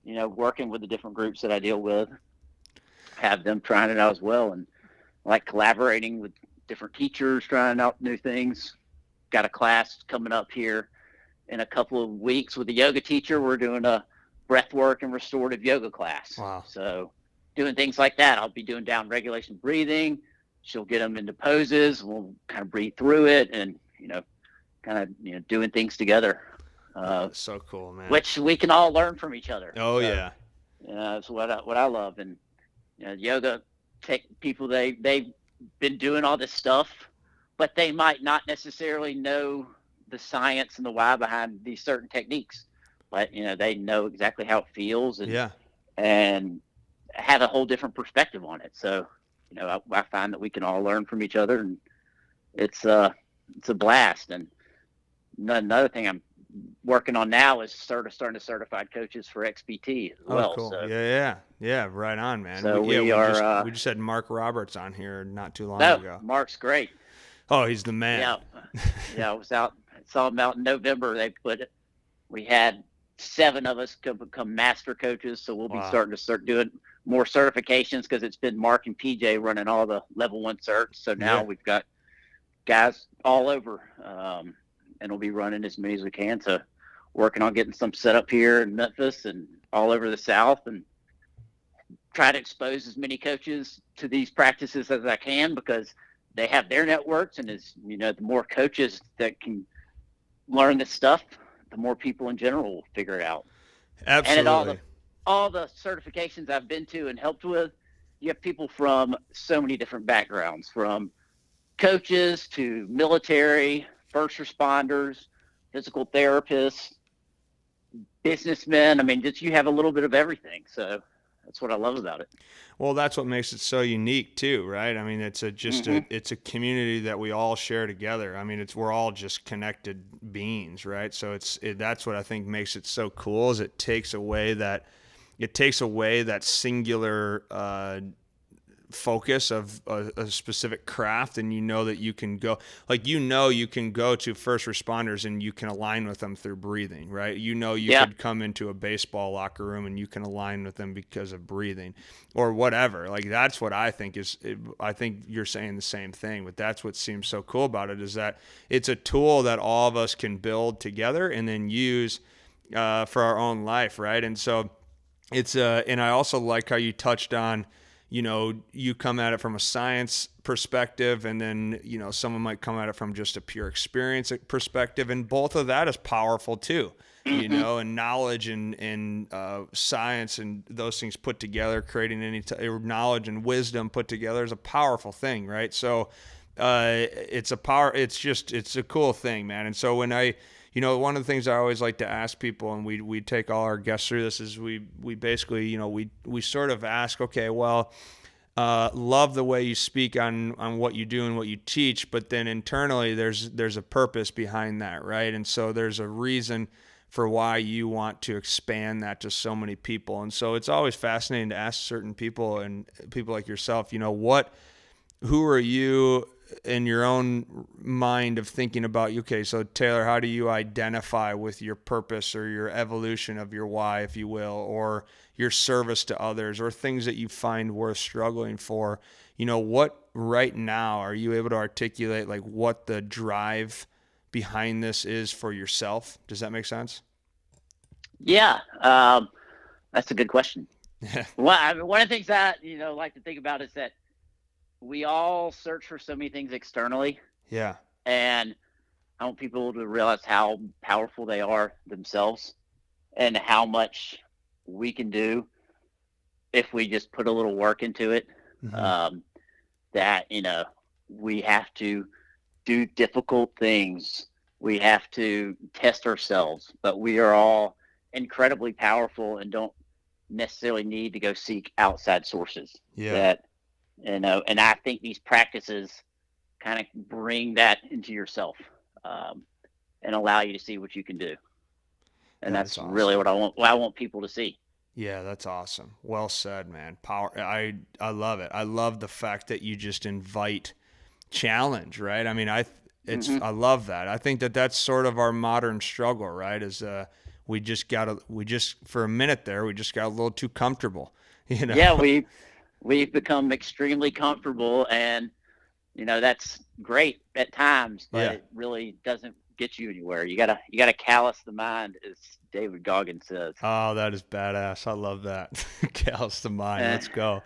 then working with the different groups that I deal with, have them trying it out as well, and like collaborating with different teachers, trying out new things. Got a class coming up here in a couple of weeks with a yoga teacher. We're doing a breathwork and restorative yoga class. Wow. So doing things like that. I'll be doing down regulation breathing. She'll get them into poses. We'll kind of breathe through it, and kind of doing things together, That's so cool, man. which we can all learn from each other. Oh, So, yeah. that's what I love. And yoga take people, they've been doing all this stuff, but they might not necessarily know the science and the why behind these certain techniques. But they know exactly how it feels, and Yeah. and have a whole different perspective on it. So I find that we can all learn from each other, and it's a blast. And another thing I'm working on now is starting to certified coaches for XPT as Oh, well. cool. So Yeah. Right on, man. so Yeah, we are. we just had Mark Roberts on here not too long No, ago. Mark's great. Oh, he's the man. Yeah, yeah. I saw him out in November. We had 7 of us become master coaches, so we'll be Wow. start doing more certifications, because it's been Mark and PJ running all the level 1 certs. So now Yeah. we've got guys all over, and we'll be running as many as we can. So working on getting some set up here in Memphis and all over the South, and try to expose as many coaches to these practices as I can, because they have their networks, and the more coaches that can learn this stuff, the more people in general will figure it out. And at Absolutely. all the certifications I've been to and helped with, you have people from so many different backgrounds, from coaches to military, first responders, physical therapists, businessmen. I mean, just you have a little bit of everything. So that's what I love about it. Well, that's what makes it so unique too, right? I mean, Hmm. it's a community that we all share together. I mean, we're all just connected beings, right? So that's what I think makes it so cool, is it takes away that singular focus of a specific craft, and you know that you can go, like, you can go to first responders and you can align with them through breathing, right? You Yeah. could come into a baseball locker room and you can align with them because of breathing or whatever. Like, that's what I think I think you're saying the same thing, but that's what seems so cool about it, is that it's a tool that all of us can build together and then use for our own life, right? And so it's and I also like how you touched on, you come at it from a science perspective, and then, someone might come at it from just a pure experience perspective, and both of that is powerful too. Hmm. And knowledge and science and those things put together, creating knowledge and wisdom put together is a powerful thing, right? So it's a cool thing, man. And so when one of the things I always like to ask people, and we take all our guests through this, is we basically, we sort of ask, okay, well, love the way you speak on what you do and what you teach, but then internally there's a purpose behind that, right? And so there's a reason for why you want to expand that to so many people. And so it's always fascinating to ask certain people, and people like yourself, who are you in your own mind of thinking about, okay, so Taylor, how do you identify with your purpose or your evolution of your why, if you will, or your service to others, or things that you find worth struggling for? What right now are you able to articulate, like, what the drive behind this is for yourself? Does that make sense? Yeah. That's a good question. Well, I mean, one of the things that, like to think about is that we all search for so many things externally, Yeah. and I want people to realize how powerful they are themselves and how much we can do if we just put a little work into it. Mm-hmm. Um, that, we have to do difficult things. We have to test ourselves, but we are all incredibly powerful and don't necessarily need to go seek outside sources. Yeah. That, and I think these practices kind of bring that into yourself, and allow you to see what you can do. And That is that's really awesome. what I want people to see. Yeah, that's awesome. Well said, man. Power. I love it. I love the fact that you just invite challenge, right? I mean, Hmm. I love that. I think that that's sort of our modern struggle, right? Is we just for a minute there, we just got a little too comfortable, you know. Yeah, we've become extremely comfortable, and that's great at times, but Yeah. it really doesn't get you anywhere. You gotta callous the mind, as David Goggins says. Oh, that is badass. I love that. Callous the mind. Eh, Let's go.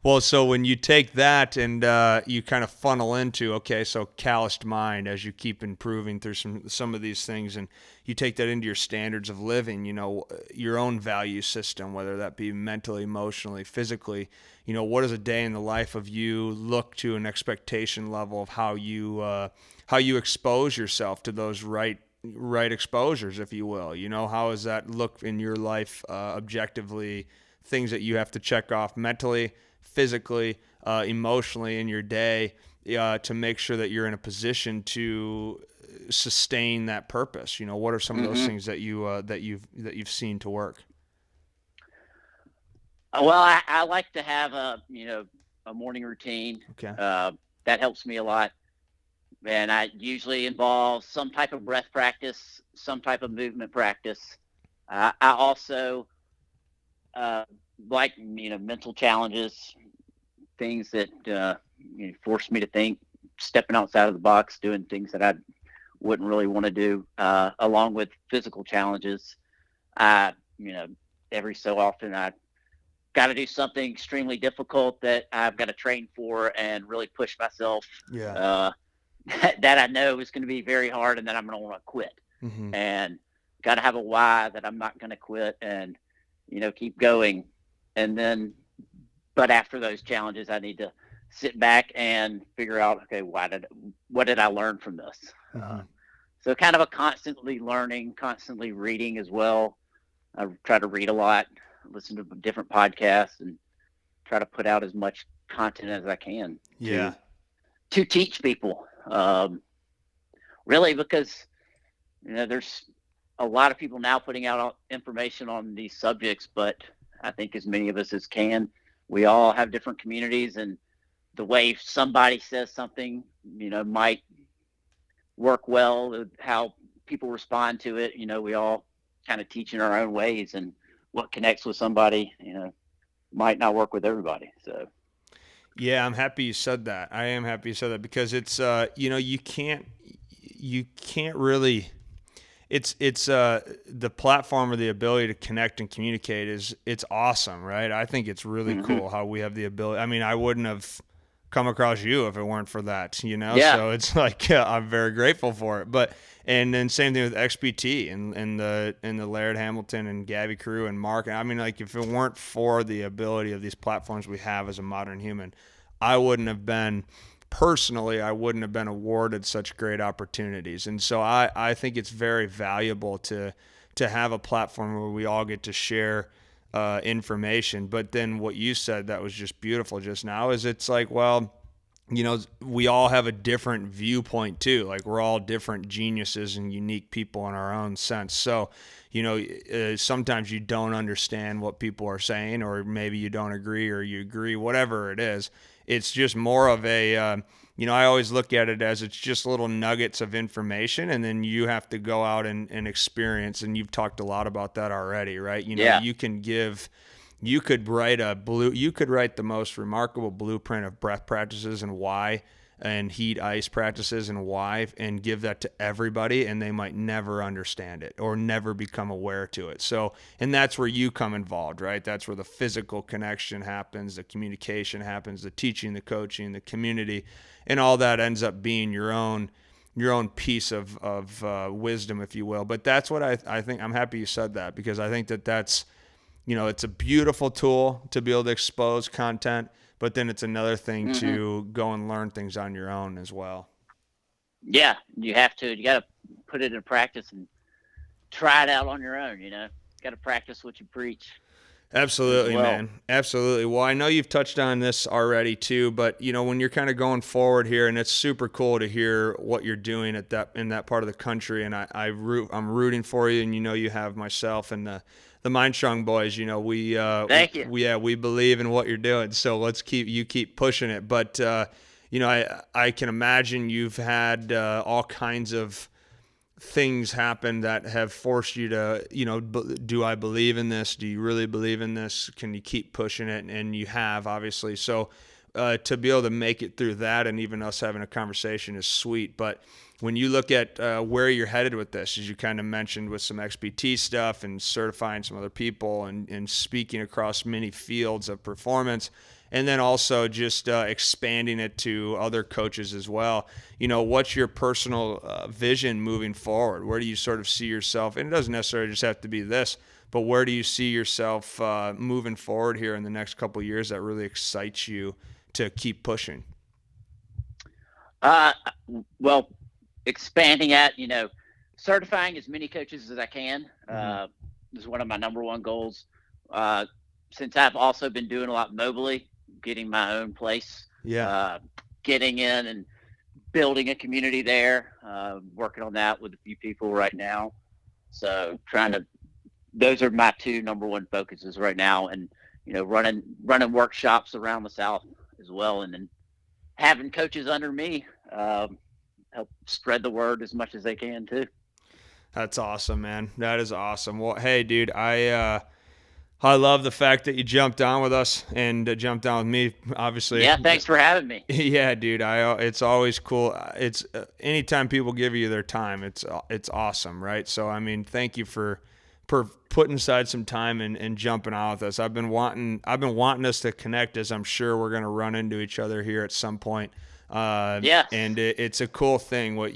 Well, so when you take that and you kind of funnel into, okay, so calloused mind as you keep improving through some of these things, and you take that into your standards of living, your own value system, whether that be mentally, emotionally, physically, what does a day in the life of you look to, an expectation level of how you expose yourself to those right exposures, if you will. How does that look in your life, objectively, things that you have to check off mentally, physically, emotionally in your day, to make sure that you're in a position to sustain that purpose? What are some of those hmm things that you've seen to work? Well, I like to have a morning routine. Okay. Uh, that helps me a lot, and I usually involve some type of breath practice, some type of movement practice. I also uh, like mental challenges, things that force me to think, stepping outside of the box, doing things that I wouldn't really want to do, along with physical challenges. I, every so often I got to do something extremely difficult that I've got to train for and really push myself. Yeah. Uh, that I know is going to be very hard, and that I'm going to want to quit. Mm-hmm. And got to have a why that I'm not going to quit, and keep going. And then, but after those challenges, I need to sit back and figure out, okay, what did I learn from this? Mm-hmm. So kind of a constantly learning, constantly reading as well. I try to read a lot, listen to different podcasts, and try to put out as much content as I can Yeah. to teach people. Really, because there's a lot of people now putting out information on these subjects, but I think as many of us as can, we all have different communities, and the way somebody says something, might work well, how people respond to it. We all kind of teach in our own ways, and what connects with somebody, might not work with everybody. So. Yeah, I'm happy you said that. I am happy you said that because it's you can't really it's the platform or the ability to connect and communicate it's awesome, right? I think it's really Hmm. cool how we have the ability. I mean, I wouldn't have come across you if it weren't for that, Yeah. So it's like I'm very grateful for it. But and then same thing with XPT and the Laird Hamilton and Gabby Crew and Mark. I mean, like if it weren't for the ability of these platforms we have as a modern human, I wouldn't have been personally, I wouldn't have been awarded such great opportunities. And so I think it's very valuable to have a platform where we all get to share information. But then what you said that was just beautiful just now is it's like, well, we all have a different viewpoint too. Like we're all different geniuses and unique people in our own sense. So, sometimes you don't understand what people are saying, or maybe you don't agree, or you agree, whatever it is. It's just more of a, I always look at it as it's just little nuggets of information, and then you have to go out and experience. And you've talked a lot about that already, right? Yeah. You could write the most remarkable blueprint of breath practices and why, and heat ice practices and why, and give that to everybody, and they might never understand it or never become aware to it. So, and that's where you come involved, right? That's where the physical connection happens, the communication happens, the teaching, the coaching, the community, and all that ends up being your own piece of wisdom, if you will. But that's what I think. I'm happy you said that, because I think that's it's a beautiful tool to be able to expose content, but then it's another thing Hmm. to go and learn things on your own as well. Yeah, you have to. You got to put it in practice and try it out on your own. Got to practice what you preach as Absolutely, well. man. Absolutely. Well, I know you've touched on this already too, but when you're kind of going forward here, and it's super cool to hear what you're doing in that part of the country, and I'm rooting for you, and you have myself and the MindStrong boys. Thank you. We believe in what you're doing, so let's keep pushing it. But I can imagine you've had all kinds of things happen that have forced you to, do I believe in this? Do you really believe in this? Can you keep pushing it? And you have, obviously. So to be able to make it through that, and even us having a conversation, is sweet. But when you look at where you're headed with this, as you kind of mentioned with some XPT stuff and certifying some other people and speaking across many fields of performance, and then also just expanding it to other coaches as well. What's your personal vision moving forward? Where do you sort of see yourself? And it doesn't necessarily just have to be this, but where do you see yourself moving forward here in the next couple of years that really excites you to keep pushing? Uh, well, expanding at, certifying as many coaches as I can Mm-hmm. is one of my number one goals. Uh, since I've also been doing a lot mobily, getting my own place, Yeah. getting in and building a community there, working on that with a few people right now. So those are my two number one focuses right now. And, running workshops around the South as well. And then having coaches under me, help spread the word as much as they can too. That's awesome, man. That is awesome. Well, hey, dude, I love the fact that you jumped on with us and jumped on with me, obviously. Yeah, thanks for having me. Yeah, dude. It's always cool. It's anytime people give you their time, it's awesome, right? So I mean, thank you for putting aside some time and jumping on with us. I've been wanting us to connect, as I'm sure we're gonna run into each other here at some point. Yes. And it's a cool thing what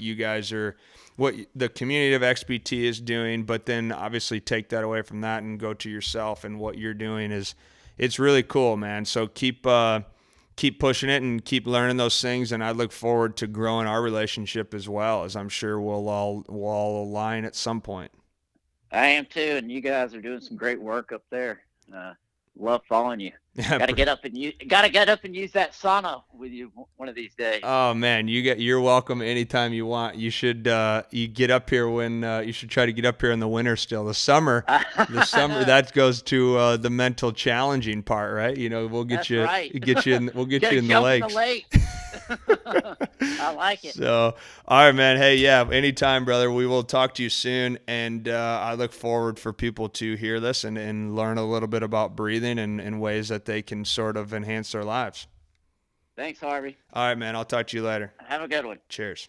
the community of XPT is doing, but then obviously take that away from that and go to yourself, and what you're doing it's really cool, man. So keep pushing it and keep learning those things, and I look forward to growing our relationship as well, as I'm sure we'll all align at some point. I am too, and you guys are doing some great work up there. Love following you. Yeah. Got to get up and use that sauna with you one of these days. Oh man, you're welcome anytime you want. You should you get up here when you should try to get up here in the winter still. The summer that goes to the mental challenging part, right? We'll That's right. we'll get Gotta you in the jump in the lakes. lake. I like it. So, all right, man. Hey, yeah, anytime, brother. We will talk to you soon, and I look forward for people to hear this and learn a little bit about breathing and ways that they can sort of enhance their lives. Thanks, Harvey. All right, man. I'll talk to you later. Have a good one. Cheers.